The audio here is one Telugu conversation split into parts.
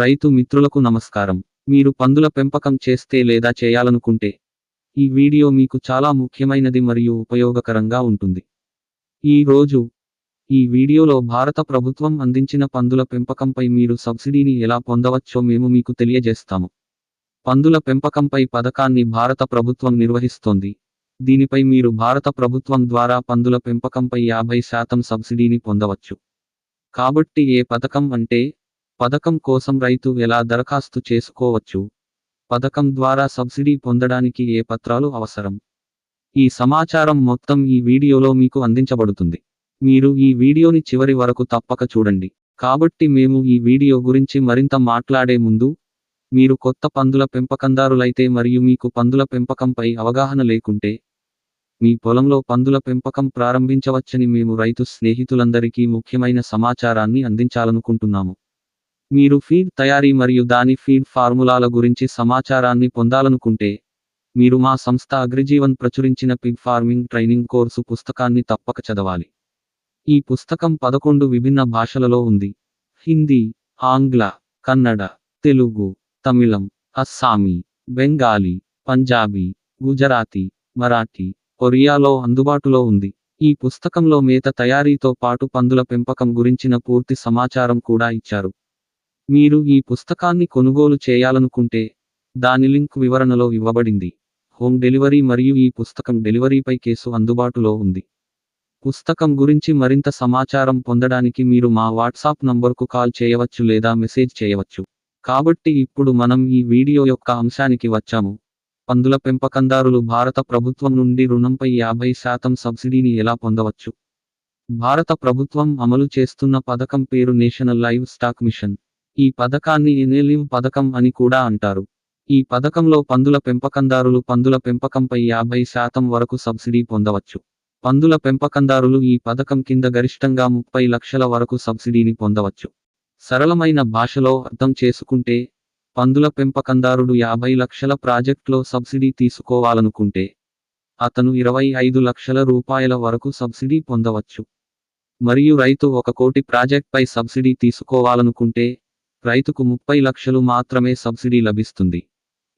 రైతు మిత్రులకు నమస్కారం. మీరు పందుల పెంపకం చేస్తే లేదా చేయాలనుకుంటే ఈ వీడియో మీకు చాలా ముఖ్యమైనది మరియు ఉపయోగకరంగా ఉంటుంది. ఈ రోజు ఈ వీడియోలో భారత ప్రభుత్వం అందించిన పందుల పెంపకంపై మీరు సబ్సిడీని ఎలా పొందవచ్చో మేము మీకు తెలియజేస్తాము. పందుల పెంపకంపై పథకాన్ని భారత ప్రభుత్వం నిర్వహిస్తోంది. దీనిపై మీరు భారత ప్రభుత్వం ద్వారా పందుల పెంపకంపై 50% సబ్సిడీని పొందవచ్చు. కాబట్టి ఏ పథకం అంటే పథకం కోసం రైతు ఎలా దరఖాస్తు చేసుకోవచ్చు, పథకం ద్వారా సబ్సిడీ పొందడానికి ఏ పత్రాలు అవసరం, ఈ సమాచారం మొత్తం ఈ వీడియోలో మీకు అందించబడుతుంది. మీరు ఈ వీడియోని చివరి వరకు తప్పక చూడండి. కాబట్టి మేము ఈ వీడియో గురించి మరింత మాట్లాడే ముందు, మీరు కొత్త పందుల పెంపకందారులైతే మరియు మీకు పందుల పెంపకంపై అవగాహన లేకుంటే, మీ పొలంలో పందుల పెంపకం ప్రారంభించవచ్చని మేము రైతు స్నేహితులందరికీ ముఖ్యమైన సమాచారాన్ని అందించాలనుకుంటున్నాము. మీరు ఫీడ్ తయారీ మరియు దాని ఫీడ్ ఫార్ములాల గురించి సమాచారాన్ని పొందాలనుకుంటే, మీరు మా సంస్థ అగ్రిజీవన్ ప్రచురించిన పిగ్ ఫార్మింగ్ ట్రైనింగ్ కోర్సు పుస్తకాన్ని తప్పక చదవాలి. ఈ పుస్తకం 11 విభిన్న భాషలలో ఉంది. హిందీ, ఆంగ్ల, కన్నడ, తెలుగు, తమిళం, అస్సామీ, బెంగాలీ, పంజాబీ, గుజరాతీ, మరాఠీ, ఒరియాలో అందుబాటులో ఉంది. ఈ పుస్తకంలో మేత తయారీతో పాటు పందుల పెంపకం గురించిన పూర్తి సమాచారం కూడా ఇచ్చారు. మీరు ఈ పుస్తకాన్ని కొనుగోలు చేయాలనుకుంటే, దాని లింక్ వివరణలో ఇవ్వబడింది. హోమ్ డెలివరీ మరియు ఈ పుస్తకం డెలివరీపై కేసు అందుబాటులో ఉంది. పుస్తకం గురించి మరింత సమాచారం పొందడానికి మీరు మా వాట్సాప్ నంబర్కు కాల్ చేయవచ్చు లేదా మెసేజ్ చేయవచ్చు. కాబట్టి ఇప్పుడు మనం ఈ వీడియో యొక్క అంశానికి వచ్చాము. పందుల పెంపకందారులు భారత ప్రభుత్వం నుండి రుణంపై 50% సబ్సిడీని ఎలా పొందవచ్చు? భారత ప్రభుత్వం అమలు చేస్తున్న పథకం పేరు నేషనల్ లైవ్ స్టాక్ మిషన్. ఈ పథకాన్ని ఎన్ఎల్ఎం పథకం అని కూడా అంటారు. ఈ పథకంలో పందుల పెంపకందారులు పందుల పెంపకంపై 50% వరకు సబ్సిడీ పొందవచ్చు. పందుల పెంపకందారులు ఈ పథకం కింద గరిష్టంగా 30 లక్షల వరకు సబ్సిడీని పొందవచ్చు. సరళమైన భాషలో అర్థం చేసుకుంటే, పందుల పెంపకందారుడు 50 లక్షల ప్రాజెక్ట్లో సబ్సిడీ తీసుకోవాలనుకుంటే, అతను 25 లక్షల రూపాయల వరకు సబ్సిడీ పొందవచ్చు. మరియు రైతు 1 కోటి ప్రాజెక్ట్పై సబ్సిడీ తీసుకోవాలనుకుంటే, రైతుకు 30 లక్షలు మాత్రమే సబ్సిడీ లభిస్తుంది.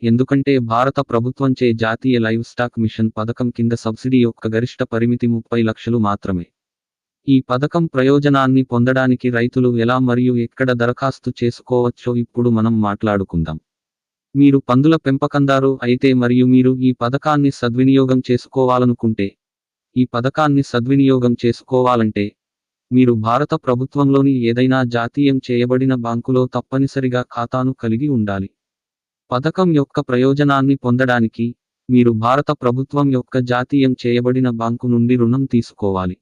ఎందుకంటే భారత ప్రభుత్వంచే జాతీయ లైవ్ స్టాక్ మిషన్ పథకం కింద సబ్సిడీ యొక్క గరిష్ట పరిమితి 30 లక్షలు మాత్రమే. ఈ పథకం ప్రయోజనాన్ని పొందడానికి రైతులు ఎలా మరియు ఎక్కడ దరఖాస్తు చేసుకోవచ్చో ఇప్పుడు మనం మాట్లాడుకుందాం. మీరు పందుల పెంపకందారు అయితే మరియు మీరు ఈ పథకాన్ని సద్వినియోగం చేసుకోవాలనుకుంటే, ఈ పథకాన్ని సద్వినియోగం చేసుకోవాలంటే, మీరు భారత ప్రభుత్వంలోని ఏదైనా జాతీయం చేయబడిన బ్యాంకులో తప్పనిసరిగా ఖాతాను కలిగి ఉండాలి. పథకం యొక్క ప్రయోజనాన్ని పొందడానికి, మీరు భారత ప్రభుత్వం యొక్క జాతీయం చేయబడిన బ్యాంకు నుండి రుణం తీసుకోవాలి.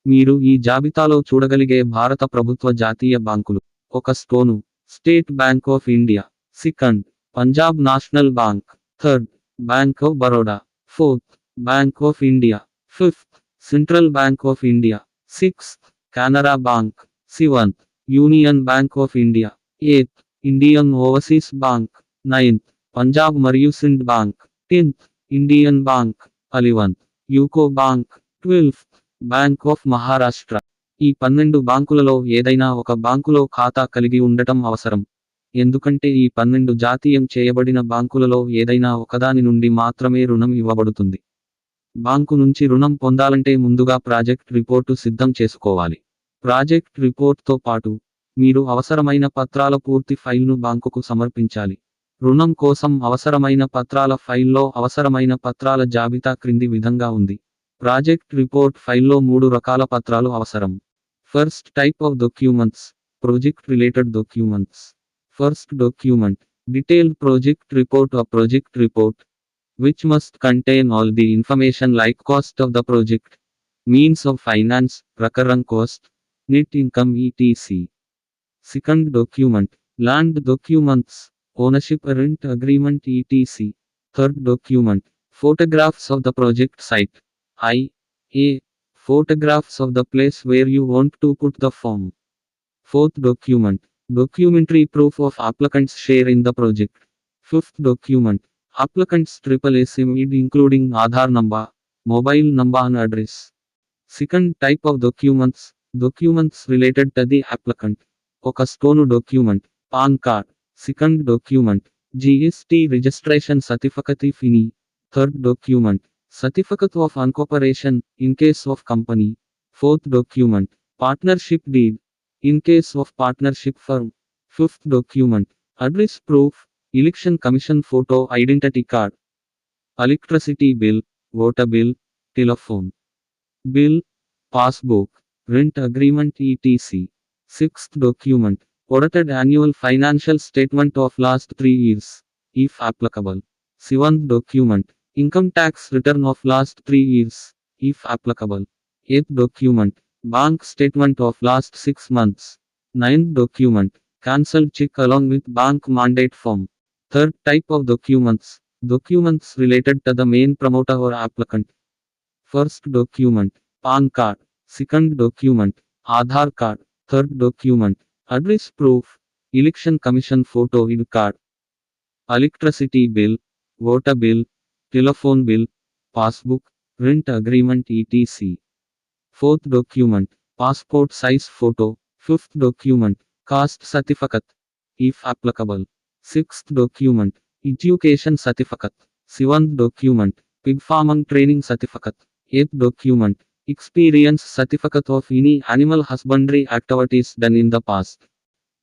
మీరు ఈ జాబితాలో చూడగలిగే భారత ప్రభుత్వ జాతీయ బ్యాంకులు: 1 State Bank of India, 2 Punjab National Bank, 3 Bank of Baroda, 4 Bank of India, 5 Central Bank of India, 6 Canara Bank, 7 Union Bank of India, 8 Indian Overseas Bank, 9 Punjab మరియు Sind Bank, 10 Indian Bank, 11 UCO Bank, 12 Bank of Maharashtra. ఈ 12 బ్యాంకులలో ఏదైనా ఒక బ్యాంకులో ఖాతా కలిగి ఉండటం అవసరం. ఎందుకంటే ఈ 12 జాతీయం చేయబడిన బ్యాంకులలో ఏదైనా ఒకదాని నుండి మాత్రమే రుణం ఇవ్వబడుతుంది. బ్యాంకు నుంచి రుణం పొందాలంటే ముందుగా ప్రాజెక్ట్ రిపోర్టు సిద్ధం చేసుకోవాలి. ప్రాజెక్ట్ రిపోర్ట్తో పాటు, మీరు అవసరమైన పత్రాల పూర్తి ఫైల్ను బ్యాంకుకు సమర్పించాలి. రుణం కోసం అవసరమైన పత్రాల ఫైల్లో అవసరమైన పత్రాల జాబితా క్రింది విధంగా ఉంది. ప్రాజెక్ట్ రిపోర్ట్ ఫైల్లో 3 రకాల పత్రాలు అవసరం. First type of documents, project related documents. First document, detailed project report. A project report, which must contain all the information like cost of the project, means of finance, recurring cost, net income etc. Second document, land documents, ownership rent agreement etc. Third document, photographs of the project site, i.e. photographs of the place where you want to put the farm. Fourth document, documentary proof of applicant's share in the project. Fifth document, applicant's SSSID including Aadhaar number, mobile number and address. Second type of documents, documents related to the applicant. ఒక స్టోను document, PAN card. Second document GST registration certificate if any. Third document certificate of incorporation in case of company. Fourth document partnership deed in case of partnership firm. Fifth document address proof, election commission photo identity card, electricity bill, water bill, telephone bill, passbook, rent agreement E T C. Sixth document audited annual financial statement of last 3 years, if applicable. Seventh document income tax return of last 3 years, if applicable. Eighth document bank statement of last 6 months. Ninth document cancelled check along with bank mandate form. Third type of documents related to the main promoter or applicant. First document PAN card. Second document Aadhaar card. Third document address proof, election commission photo ID card, electricity bill, water bill, telephone bill, passbook, rent agreement etc. Fourth document passport size photo. Fifth document caste certificate, if applicable. Sixth document education certificate. Seventh document pig farming training certificate. Eighth document experience certificate of any animal husbandry activities done in the past.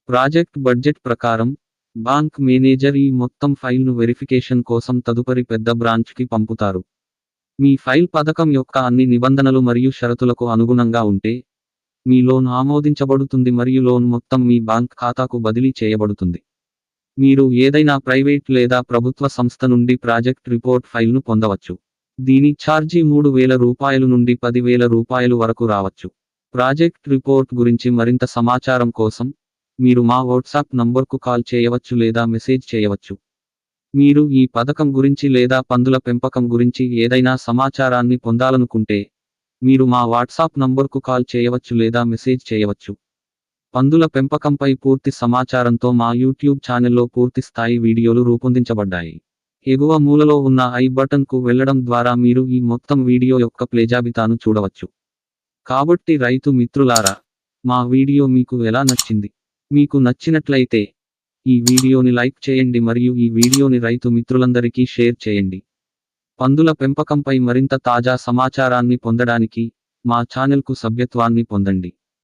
Project budget ప్రకారం బ్యాంక్ మేనేజర్ ఈ మొత్తం ఫైల్ను వెరిఫికేషన్ కోసం తదుపరి పెద్ద బ్రాంచ్కి పంపుతారు. మీ ఫైల్ పథకం యొక్క అన్ని నిబంధనలు మరియు షరతులకు అనుగుణంగా ఉంటే మీ లోన్ ఆమోదించబడుతుంది మరియు లోన్ మొత్తం మీ బ్యాంక్ ఖాతాకు బదిలీ చేయబడుతుంది. మీరు ఏదైనా ప్రైవేట్ లేదా ప్రభుత్వ సంస్థ నుండి ప్రాజెక్ట్ రిపోర్ట్ ఫైల్ను పొందవచ్చు. దీని ఛార్జీ 3,000 రూపాయలు నుండి 10,000 రూపాయలు వరకు రావచ్చు. ప్రాజెక్ట్ రిపోర్ట్ గురించి మరింత సమాచారం కోసం మీరు మా వాట్సాప్ నంబర్కు కాల్ చేయవచ్చు లేదా మెసేజ్ చేయవచ్చు. మీరు ఈ పథకం గురించి లేదా పందుల పెంపకం గురించి ఏదైనా సమాచారాన్ని పొందాలనుకుంటే మీరు మా వాట్సాప్ నంబర్కు కాల్ చేయవచ్చు లేదా మెసేజ్ చేయవచ్చు. పందుల పెంపకంపై పూర్తి సమాచారంతో మా యూట్యూబ్ ఛానల్లో పూర్తి స్థాయి వీడియోలు రూపొందించబడ్డాయి. ఎగువ మూలలో ఉన్న ఐ బటన్కు వెళ్లడం ద్వారా మీరు ఈ మొత్తం వీడియో యొక్క ప్లేజాబితాను చూడవచ్చు. కాబట్టి రైతు మిత్రులారా, మా వీడియో మీకు ఎలా నచ్చింది? మీకు నచ్చినట్లయితే ఈ వీడియోని లైక్ చేయండి మరియు ఈ వీడియోని రైతు మిత్రులందరికీ షేర్ చేయండి. పందుల పెంపకంపై మరింత తాజా సమాచారాన్ని పొందడానికి మా ఛానల్కు సభ్యత్వాన్ని పొందండి.